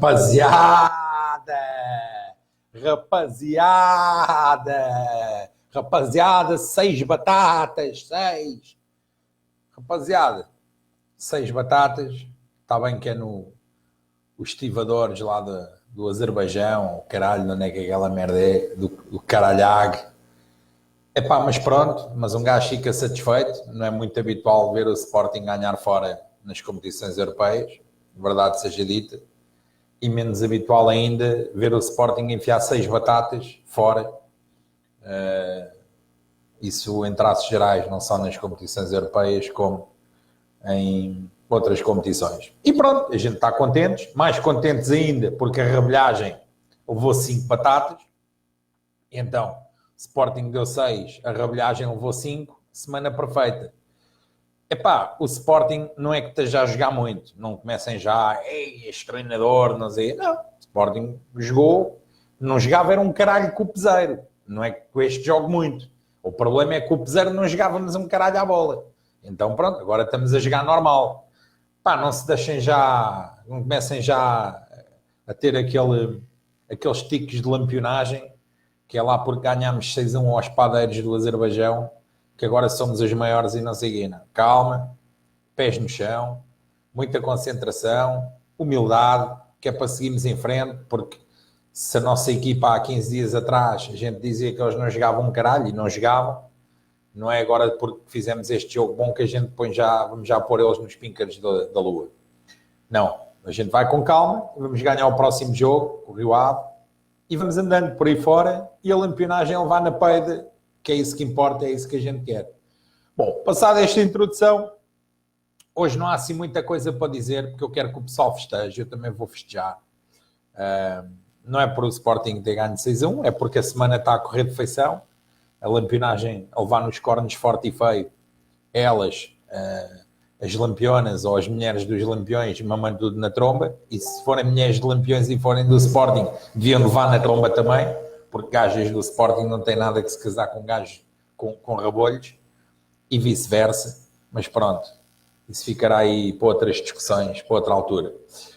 Rapaziada! Rapaziada, 6 batatas, 6. Rapaziada, 6 batatas. Está bem que é no os estivadores lá do Azerbaijão, o caralho, onde é que aquela merda é, do caralhag. Epá, mas pronto, mas um gajo fica satisfeito. Não é muito habitual ver o Sporting ganhar fora nas competições europeias, verdade seja dita. E menos habitual ainda ver o Sporting enfiar 6 batatas fora. Isso em traços gerais, não só nas competições europeias, como em outras competições. E pronto, a gente está contentes, mais contentes ainda, porque a rebelhagem levou 5 batatas. Então, o Sporting deu 6, a rebelhagem levou 5, semana perfeita. Epá, o Sporting não é que esteja a jogar muito, não comecem já, este treinador, não sei. Não, o Sporting jogou, não jogava, era um caralho com o peseiro. Não é que este jogue muito. O problema é que o peseiro não jogávamos um caralho à bola. Então pronto, agora estamos a jogar normal. Pá, não se deixem já, não comecem já a ter aqueles tiques de lampionagem, que é lá porque ganhámos 6-1 aos padeiros do Azerbaijão, que agora somos os maiores e não sei quem. Calma, pés no chão, muita concentração, humildade, que é para seguirmos em frente, porque se a nossa equipa há 15 dias atrás a gente dizia que eles não jogavam um caralho e não jogavam, não é agora porque fizemos este jogo bom que a gente vamos já pôr eles nos píncaros da lua. Não, a gente vai com calma, vamos ganhar o próximo jogo, o Rio Ave, e vamos andando por aí fora e a lampionagem levar na peida, que é isso que importa, é isso que a gente quer. Bom, passada esta introdução, hoje não há assim muita coisa para dizer, porque eu quero que o pessoal festeje, eu também vou festejar. Não é por o Sporting ter ganho 6-1, é porque a semana está a correr de feição, a lampionagem a levar nos cornos forte e feio, elas, as lampionas ou as mulheres dos lampiões, mamando tudo na tromba, e se forem mulheres de lampiões e forem do Sporting, deviam levar na tromba também, porque gajas do Sporting não têm nada que se casar com gajos com rabolhos, e vice-versa, mas pronto, isso ficará aí para outras discussões, para outra altura.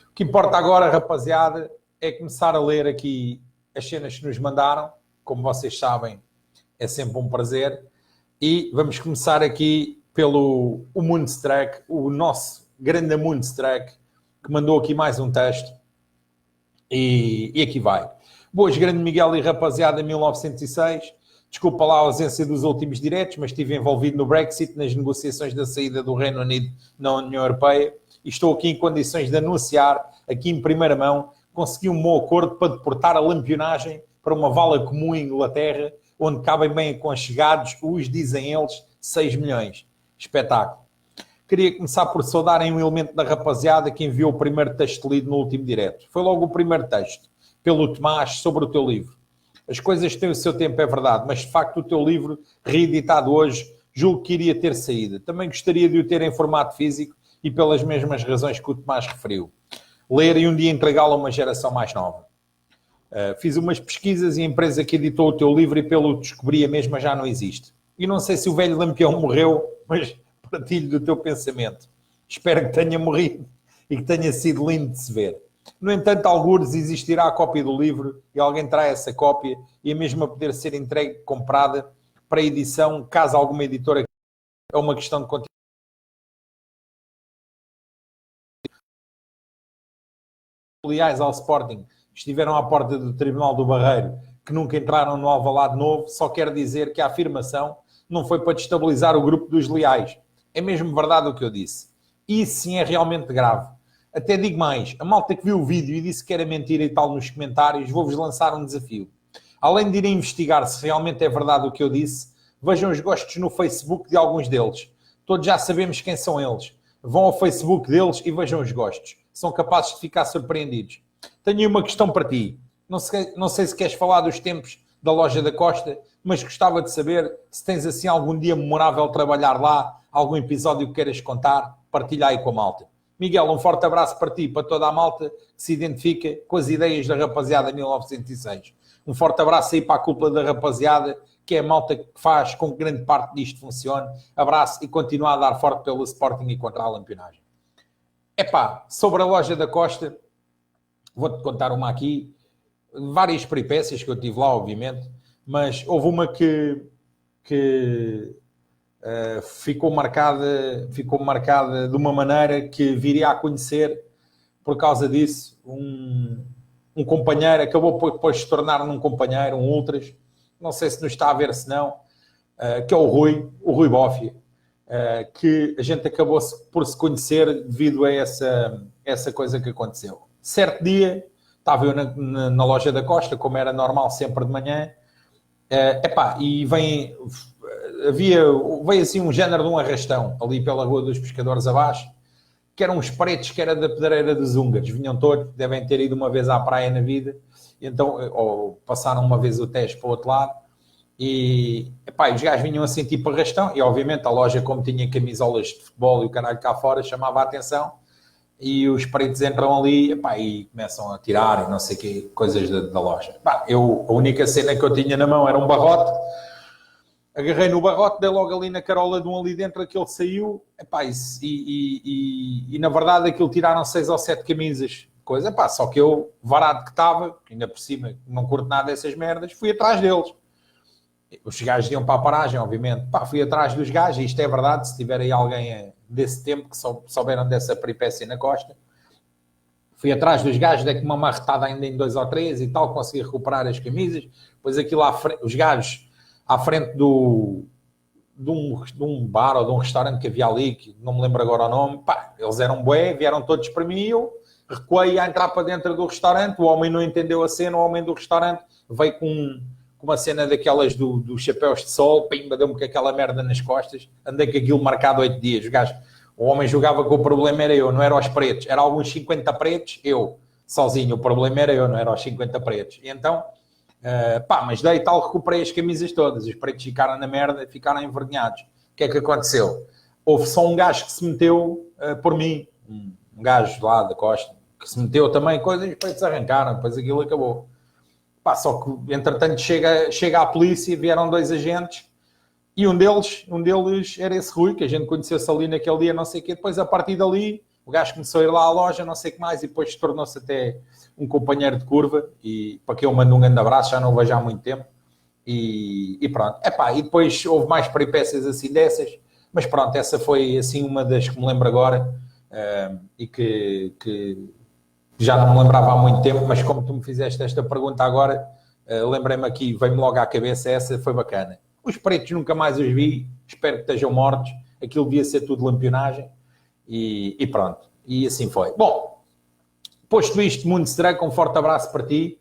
O que importa agora, rapaziada, é começar a ler aqui as cenas que nos mandaram, como vocês sabem, é sempre um prazer, e vamos começar aqui pelo Moonstruck, o nosso grande Moonstruck, que mandou aqui mais um texto, e aqui vai. Boas, grande Miguel e rapaziada, 1906, desculpa lá a ausência dos últimos diretos, mas estive envolvido no Brexit, nas negociações da saída do Reino Unido na União Europeia, e estou aqui em condições de anunciar, aqui em primeira mão, consegui um bom acordo para deportar a lampionagem para uma vala comum em Inglaterra, onde cabem bem aconchegados os, dizem eles, 6 milhões. Espetáculo. Queria começar por saudarem um elemento da rapaziada que enviou o primeiro texto lido no último direto. Foi logo o primeiro texto, pelo Tomás, sobre o teu livro. As coisas têm o seu tempo, é verdade, mas de facto o teu livro, reeditado hoje, julgo que iria ter saída. Também gostaria de o ter em formato físico e pelas mesmas razões que o Tomás referiu. Ler e um dia entregá-lo a uma geração mais nova. Fiz umas pesquisas e a empresa que editou o teu livro e pelo que descobri a mesma já não existe. E não sei se o velho Lampião morreu, mas partilho do teu pensamento. Espero que tenha morrido e que tenha sido lindo de se ver. No entanto, algures existirá a cópia do livro e alguém terá essa cópia e a mesma poder ser entregue, comprada para edição, caso alguma editora. É uma questão de continuidade. Leais ao Sporting, estiveram à porta do Tribunal do Barreiro, que nunca entraram no Alvalade Novo, só quer dizer que a afirmação não foi para destabilizar o grupo dos leais. É mesmo verdade o que eu disse. Isso sim é realmente grave. Até digo mais, a malta que viu o vídeo e disse que era mentira e tal nos comentários, vou-vos lançar um desafio. Além de irem investigar se realmente é verdade o que eu disse, vejam os gostos no Facebook de alguns deles. Todos já sabemos quem são eles. Vão ao Facebook deles e vejam os gostos. São capazes de ficar surpreendidos. Tenho uma questão para ti. Não sei se queres falar dos tempos da Loja da Costa, mas gostava de saber se tens assim algum dia memorável trabalhar lá, algum episódio que queiras contar, partilha aí com a malta. Miguel, um forte abraço para ti e para toda a malta que se identifica com as ideias da rapaziada 1906. Um forte abraço aí para a cúpula da rapaziada, que é a malta que faz com que grande parte disto funcione. Abraço e continua a dar forte pelo Sporting e contra a lampionagem. Epá, sobre a Loja da Costa, vou-te contar uma aqui, várias peripécias que eu tive lá, obviamente, mas houve uma que ficou marcada de uma maneira que viria a conhecer, por causa disso, um companheiro, acabou depois de se tornar um companheiro, um ultras, não sei se nos está a ver, se não, que é o Rui Bófia, que a gente acabou por se conhecer devido a essa coisa que aconteceu. Certo dia, estava eu na loja da Costa, como era normal sempre de manhã, e veio assim um género de um arrastão ali pela Rua dos Pescadores abaixo, que eram uns pretos que era da Pedreira dos Húngaros, vinham todos, devem ter ido uma vez à praia na vida, então, ou passaram uma vez o teste para o outro lado, e os gajos vinham assim tipo arrastão, e obviamente a loja, como tinha camisolas de futebol e o caralho cá fora, chamava a atenção, e os pretos entram ali e começam a tirar e não sei o que, coisas da loja. A única cena que eu tinha na mão era um barrote, agarrei no barrote, dei logo ali na carola de um ali dentro, aquele saiu, e na verdade aquilo tiraram 6 ou 7 camisas, coisa, só que eu, varado que estava, ainda por cima, não curto nada dessas merdas, fui atrás deles. Os gajos iam para a paragem, obviamente. Fui atrás dos gajos, e isto é verdade, se tiver aí alguém desse tempo que souberam dessa peripécia na Costa. Fui atrás dos gajos, dei-me uma marretada ainda em 2 ou 3 e tal, consegui recuperar as camisas. Depois aquilo os gajos à frente de um bar ou de um restaurante que havia ali, que não me lembro agora o nome, eles eram bué, vieram todos para mim, eu recuei a entrar para dentro do restaurante, o homem não entendeu a cena, o homem do restaurante veio com uma cena daquelas dos chapéus de sol, pimba, deu-me com aquela merda nas costas, andei com aquilo marcado 8 dias, o homem jogava que o problema era eu, não era os pretos, era alguns 50 pretos, eu, sozinho, o problema era eu, não era os 50 pretos, e então, mas daí tal, recuperei as camisas todas, os pretos ficaram na merda, ficaram envergonhados. O que é que aconteceu? Houve só um gajo que se meteu por mim, um gajo lá da Costa, que se meteu também, coisas, e os pretos arrancaram, depois aquilo acabou. Só que, entretanto, chega a polícia, vieram 2 agentes, e um deles era esse Rui, que a gente conheceu-se ali naquele dia, não sei o quê. Depois, a partir dali, o gajo começou a ir lá à loja, não sei o que mais, e depois tornou-se até um companheiro de curva, e para que eu mando um grande abraço, já não o vejo há muito tempo, e pronto. E depois houve mais peripécias assim dessas, mas pronto, essa foi assim uma das que me lembro agora, e que já não me lembrava há muito tempo, mas como tu me fizeste esta pergunta agora, lembrei-me aqui, veio-me logo à cabeça, essa foi bacana. Os pretos nunca mais os vi, espero que estejam mortos, aquilo devia ser tudo lampionagem, e pronto, e assim foi. Bom, posto isto, Mundo Strack, um forte abraço para ti,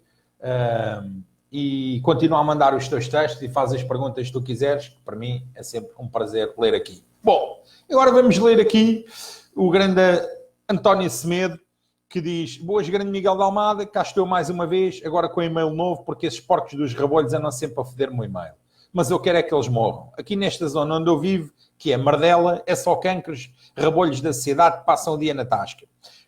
e continua a mandar os teus textos e faz as perguntas que tu quiseres, que para mim é sempre um prazer ler aqui. Bom, agora vamos ler aqui o grande António Semedo, que diz: boas, grande Miguel de Almada, cá estou mais uma vez, agora com e-mail novo, porque esses porcos dos rebolhos andam sempre a foder-me o e-mail. Mas eu quero é que eles morram. Aqui nesta zona onde eu vivo, que é Mardela, é só cancros, rebolhos da sociedade que passam o dia na tasca.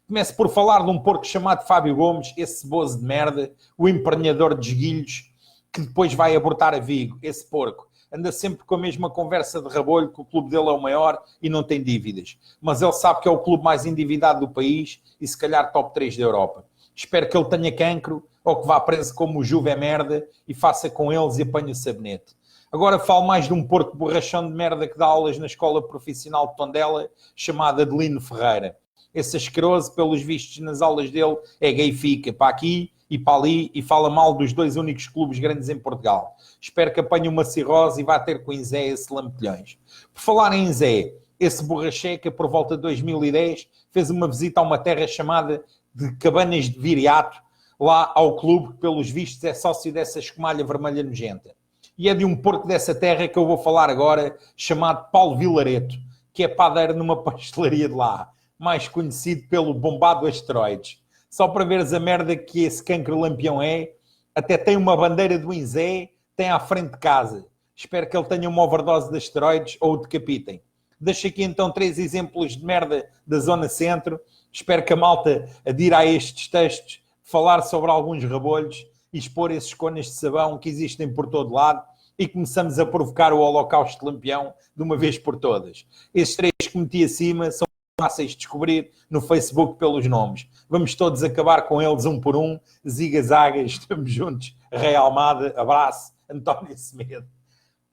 Começo por falar de um porco chamado Fábio Gomes, esse ceboso de merda, o emprenhador de esguilhos, que depois vai abortar a Vigo, esse porco. Anda sempre com a mesma conversa de rabolho, que o clube dele é o maior e não tem dívidas. Mas ele sabe que é o clube mais endividado do país e se calhar top 3 da Europa. Espero que ele tenha cancro ou que vá preso como o Juve é merda e faça com eles e apanhe o sabonete. Agora falo mais de um porco borrachão de merda que dá aulas na escola profissional de Tondela, chamada Adelino Ferreira. Esse asqueroso, pelos vistos nas aulas dele, é gay, fica para aqui e para ali e fala mal dos 2 únicos clubes grandes em Portugal. Espero que apanhe uma cirrose e vá ter com Inzé esse lampilhões. Por falar em Inzé, esse borracheca, por volta de 2010, fez uma visita a uma terra chamada de Cabanas de Viriato, lá ao clube, que pelos vistos é sócio dessa escumalha vermelha nojenta. E é de um porco dessa terra que eu vou falar agora, chamado Paulo Vilareto, que é padeiro numa pastelaria de lá, mais conhecido pelo bombado asteroides. Só para veres a merda que esse cancro lampião é, até tem uma bandeira do Inzé, tem à frente de casa. Espero que ele tenha uma overdose de asteroides ou o decapitem. Deixo aqui então 3 exemplos de merda da zona centro. Espero que a malta adira a estes textos, falar sobre alguns rebolhos e expor esses conas de sabão que existem por todo lado e começamos a provocar o holocausto de Lampião de uma vez por todas. Esses 3 que meti acima são fáceis de descobrir no Facebook pelos nomes. Vamos todos acabar com eles um por um. Ziga-zaga, estamos juntos. Rei Almada, abraço. António Semedo.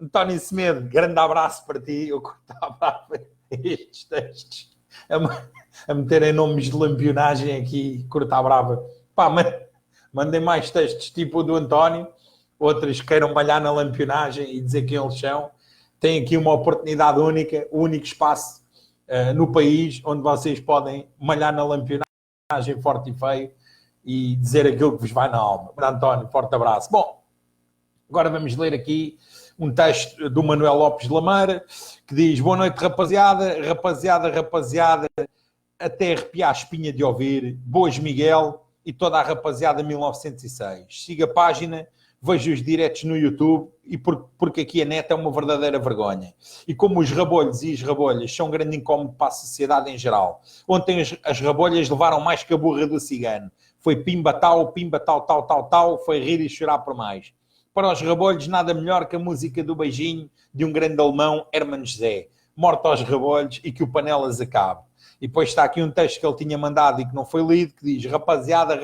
António Semedo, grande abraço para ti. Eu cortava estes textos a meterem nomes de lampionagem aqui, cortar brava. Pá, mandem mais textos tipo o do António, outros queiram malhar na lampionagem e dizer quem eles são. Tem aqui uma oportunidade única, o único espaço no país onde vocês podem malhar na lampionagem forte e feio e dizer aquilo que vos vai na alma. António, forte abraço. Bom, agora vamos ler aqui um texto do Manuel Lopes de Lameira, que diz: boa noite, rapaziada, até arrepiar a espinha de ouvir, boas Miguel e toda a rapaziada 1906. Siga a página, veja os diretos no YouTube, e porque aqui a net é uma verdadeira vergonha. E como os rabolhos e as rabolhas são um grande incómodo para a sociedade em geral. Ontem as rabolhas levaram mais que a burra do cigano. Foi pimba tal, foi rir e chorar por mais. Para os rabolhos, nada melhor que a música do beijinho de um grande alemão, Hermann José. Morto aos rabolhos e que o Panelas acabe. E depois está aqui um texto que ele tinha mandado e que não foi lido, que diz: rapaziada,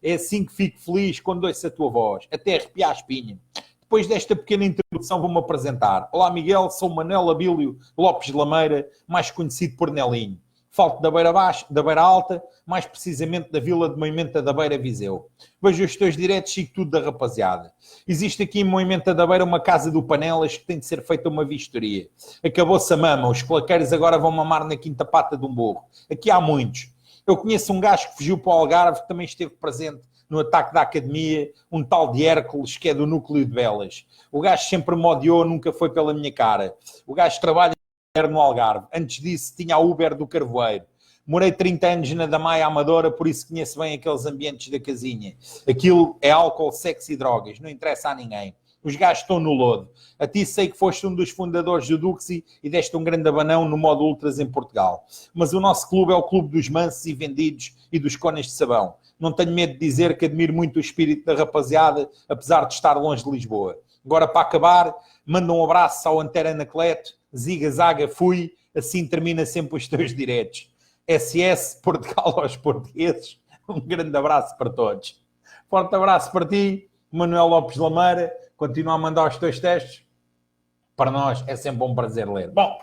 é assim que fico feliz quando ouço a tua voz, até arrepiar a espinha. Depois desta pequena introdução vou-me apresentar. Olá Miguel, sou Manuel Abílio Lopes de Lameira, mais conhecido por Nelinho. Falto da Beira Baixa, da Beira Alta, mais precisamente da Vila de Moimenta da Beira, Viseu. Vejo os teus diretos e tudo da rapaziada. Existe aqui em Moimenta da Beira uma casa do Panelas que tem de ser feita uma vistoria. Acabou-se a mama, os claqueiros agora vão mamar na quinta pata de um burro. Aqui há muitos. Eu conheço um gajo que fugiu para o Algarve, que também esteve presente no ataque da academia, um tal de Hércules, que é do núcleo de Belas. O gajo sempre me odiou, nunca foi pela minha cara. O gajo trabalha no Algarve. Antes disso tinha a Uber do Carvoeiro. Morei 30 anos na Damaia Amadora, por isso conheço bem aqueles ambientes da casinha. Aquilo é álcool, sexo e drogas. Não interessa a ninguém. Os gajos estão no lodo. A ti sei que foste um dos fundadores do Duxi e deste um grande abanão no modo Ultras em Portugal. Mas o nosso clube é o clube dos mansos e vendidos e dos conas de sabão. Não tenho medo de dizer que admiro muito o espírito da rapaziada, apesar de estar longe de Lisboa. Agora, para acabar, manda um abraço ao Antero Anacleto. Ziga-zaga, fui. Assim termina sempre os teus diretos. SS, Portugal aos portugueses. Um grande abraço para todos. Forte abraço para ti, Manuel Lopes de Lameira. Continua a mandar os teus textos. Para nós é sempre um prazer ler. Bom,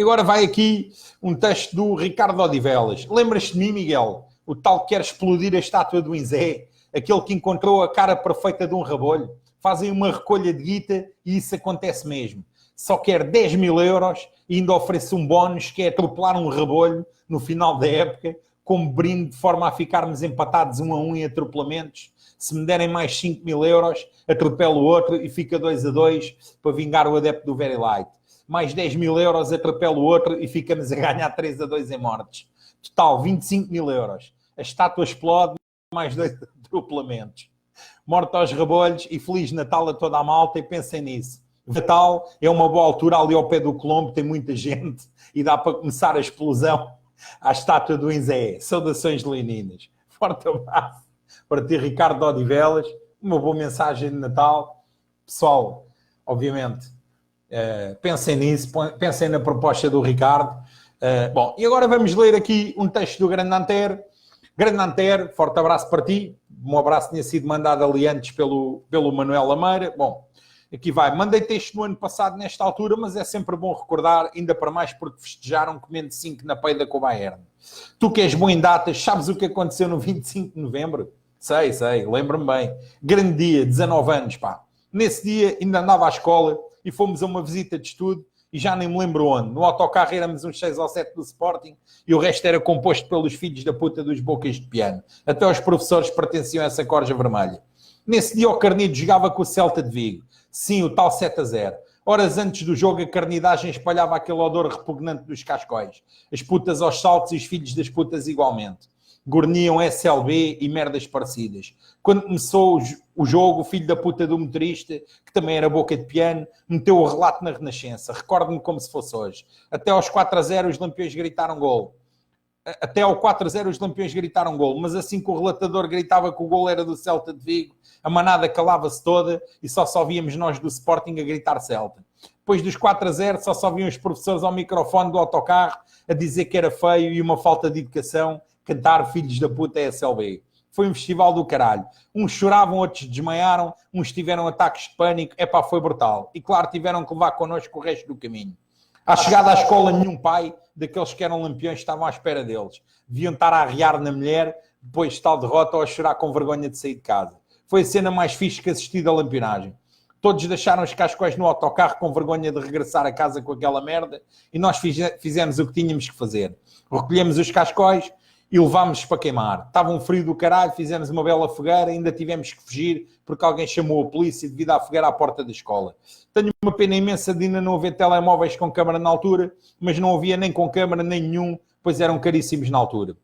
agora vai aqui um texto do Ricardo Odivelas. Lembras-te de mim, Miguel? O tal que quer explodir a estátua do Inzé? Aquele que encontrou a cara perfeita de um rabolho? Fazem uma recolha de guita e isso acontece mesmo. Só quer 10 mil euros e ainda oferece um bónus que é atropelar um rabolho no final da época, como brinde, de forma a ficarmos empatados 1-1 em atropelamentos. Se me derem mais 5 mil euros, atropelo o outro e fica 2-2 para vingar o adepto do Very Light. Mais 10 mil euros, atropelo o outro e ficamos a ganhar 3-2 em mortes. Total, 25 mil euros. A estátua explode, mais 2 atropelamentos. Morte aos rabolhos e Feliz Natal a toda a malta e pensem nisso. Natal é uma boa altura ali ao pé do Colombo, tem muita gente e dá para começar a explosão à estátua do Inzé. Saudações leoninas. Forte abraço para ti, Ricardo Odivelas. Uma boa mensagem de Natal. Pessoal, obviamente, pensem nisso, pensem na proposta do Ricardo. Bom, e agora vamos ler aqui um texto do Grande Antero. Grande Antero, forte abraço para ti. Um abraço tinha sido mandado ali antes pelo Manuel Lameira. Bom, aqui vai. Mandei texto no ano passado nesta altura, mas é sempre bom recordar, ainda para mais porque festejaram comendo 5 na peida com o Bayern. Tu que és bom em datas, sabes o que aconteceu no 25 de novembro? Sei, lembro-me bem. Grande dia, 19 anos, pá. Nesse dia ainda andava à escola e fomos a uma visita de estudo e já nem me lembro onde. No autocarro éramos uns 6 ou 7 do Sporting e o resto era composto pelos filhos da puta dos bocas de piano. Até os professores pertenciam a essa corja vermelha. Nesse dia o Carnido jogava com o Celta de Vigo. Sim, o tal 7-0. Horas antes do jogo, a carnidagem espalhava aquele odor repugnante dos cascóis. As putas aos saltos e os filhos das putas igualmente. Gorniam SLB e merdas parecidas. Quando começou o jogo, o filho da puta do motorista, que também era boca de piano, meteu o relato na Renascença. Recordo-me como se fosse hoje. Até aos 4-0 os lampiões gritaram gol. Até ao 4-0 os lampiões gritaram gol, mas assim que o relatador gritava que o gol era do Celta de Vigo, a manada calava-se toda e só víamos nós do Sporting a gritar Celta. depois dos 4-0, só vinham os professores ao microfone do autocarro a dizer que era feio e uma falta de educação cantar Filhos da Puta SLB. Foi um festival do caralho. Uns choravam, outros desmaiaram, uns tiveram ataques de pânico. Epá, foi brutal. E claro, tiveram que levar connosco o resto do caminho. À chegada à escola, nenhum pai daqueles que eram lampiões estavam à espera deles. Deviam estar a arriar na mulher depois de tal derrota ou a chorar com vergonha de sair de casa. Foi a cena mais fixe que assisti da lampionagem. Todos deixaram os cascóis no autocarro com vergonha de regressar a casa com aquela merda e nós fizemos o que tínhamos que fazer. Recolhemos os cascóis e levámos-os para queimar. Estava um frio do caralho, fizemos uma bela fogueira, ainda tivemos que fugir porque alguém chamou a polícia devido à fogueira à porta da escola. Tenho uma pena imensa de ainda não haver telemóveis com câmara na altura, mas não havia nem com câmara nem nenhum, pois eram caríssimos na altura.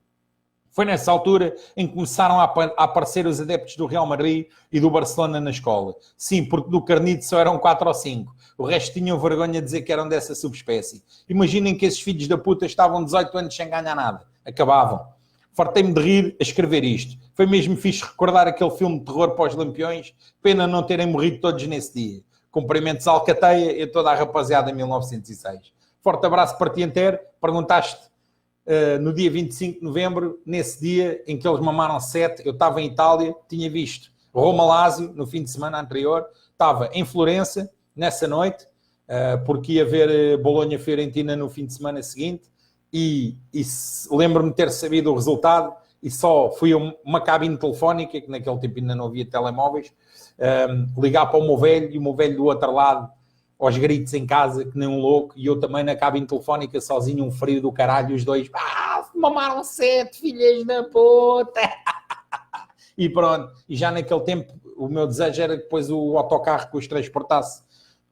Foi nessa altura em que começaram a aparecer os adeptos do Real Madrid e do Barcelona na escola. Sim, porque do carnito só eram 4 ou 5. O resto tinham vergonha de dizer que eram dessa subespécie. Imaginem que esses filhos da puta estavam 18 anos sem ganhar nada. Acabavam. Fartei-me de rir a escrever isto. Foi mesmo fixe recordar aquele filme de terror para os lampiões. Pena não terem morrido todos nesse dia. Cumprimentos à Alcateia e a toda a rapaziada em 1906. Forte abraço para ti, Inter. Perguntaste no dia 25 de novembro, nesse dia em que eles mamaram 7, eu estava em Itália, tinha visto Roma-Lazio no fim de semana anterior, estava em Florença nessa noite, porque ia ver Bolonha-Fiorentina no fim de semana seguinte, e lembro-me de ter sabido o resultado, e só fui a uma cabine telefónica, que naquele tempo ainda não havia telemóveis, ligar para o meu velho, e o meu velho do outro lado, aos gritos em casa, que nem um louco, e eu também na cabine telefónica, sozinho, um frio do caralho, os dois, mamaram 7, filhas da puta! E pronto, e já naquele tempo, o meu desejo era que depois o autocarro que os transportasse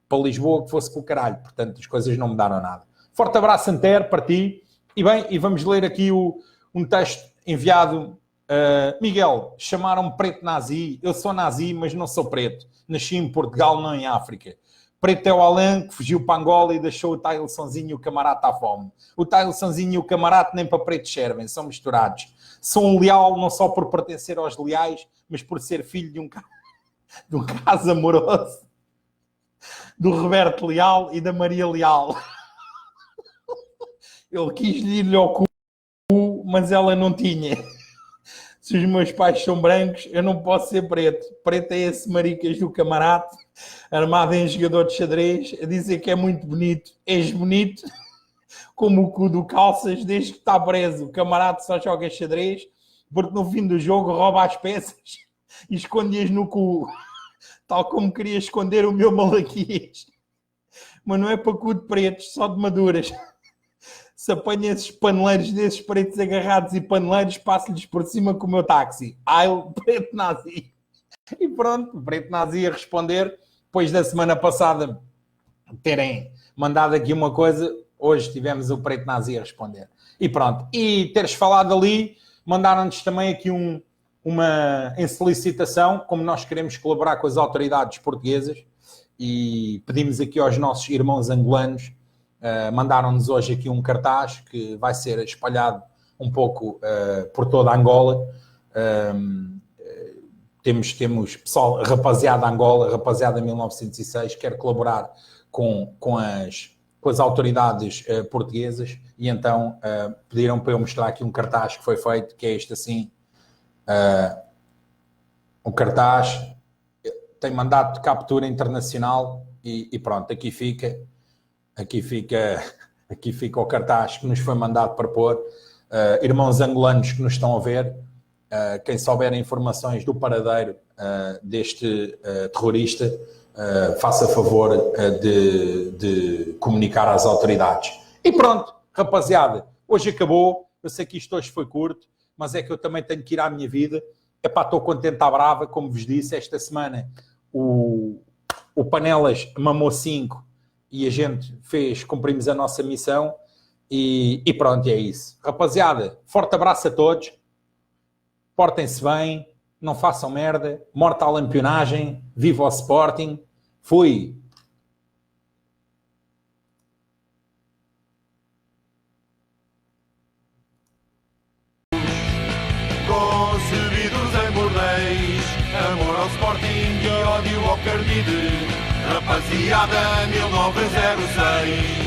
para Lisboa, que fosse com o caralho, portanto, as coisas não mudaram nada. Forte abraço, Santer, para ti, e bem, e vamos ler aqui um texto enviado, Miguel, chamaram-me preto nazi, eu sou nazi, mas não sou preto, nasci em Portugal, não em África. Preto é o Alan que fugiu para Angola e deixou o Tailsonzinho e o camarada à fome. O Tailsonzinho e o camarada nem para preto servem, são misturados. Sou um leal não só por pertencer aos leais, mas por ser filho de um caso amoroso do Roberto Leal e da Maria Leal. Ele quis lhe ao cu, mas ela não tinha. Se os meus pais são brancos, eu não posso ser preto. Preto é esse maricas do camarada, armado em jogador de xadrez, a dizer que é muito bonito. És bonito, como o cu do calças, desde que está preso. O camarada só joga xadrez, porque no fim do jogo rouba as peças e esconde-as no cu. Tal como queria esconder o meu malaquias. Mas não é para cu de pretos, só de maduras. Se apanha esses paneleiros desses pretos agarrados e paneleiros, passo-lhes por cima com o meu táxi. Ai, o preto nazi. E pronto, o preto nazi a responder, depois da semana passada terem mandado aqui uma coisa, hoje tivemos o preto nazi a responder. E pronto, e teres falado ali, mandaram-nos também aqui uma solicitação, como nós queremos colaborar com as autoridades portuguesas, e pedimos aqui aos nossos irmãos angolanos, mandaram-nos hoje aqui um cartaz que vai ser espalhado um pouco por toda a Angola. Temos pessoal, rapaziada Angola, rapaziada 1906, quer colaborar com as autoridades portuguesas, e então pediram para eu mostrar aqui um cartaz que foi feito, que é este assim, um cartaz, tem mandato de captura internacional, e pronto, aqui fica o cartaz que nos foi mandado para pôr. Irmãos angolanos que nos estão a ver, quem souber informações do paradeiro deste terrorista, faça favor de comunicar às autoridades. E pronto, rapaziada, hoje acabou. Eu sei que isto hoje foi curto, mas é que eu também tenho que ir à minha vida. Epá, estou contente à brava, como vos disse, esta semana o Panelas mamou 5 e a gente cumprimos a nossa missão, e pronto, é isso. Rapaziada, forte abraço a todos, portem-se bem, não façam merda, morta a lampionagem, viva o Sporting, fui! Concebidos em bordéis, amor ao Sporting e ódio ao Cardide. Rapaz Baseada 1906.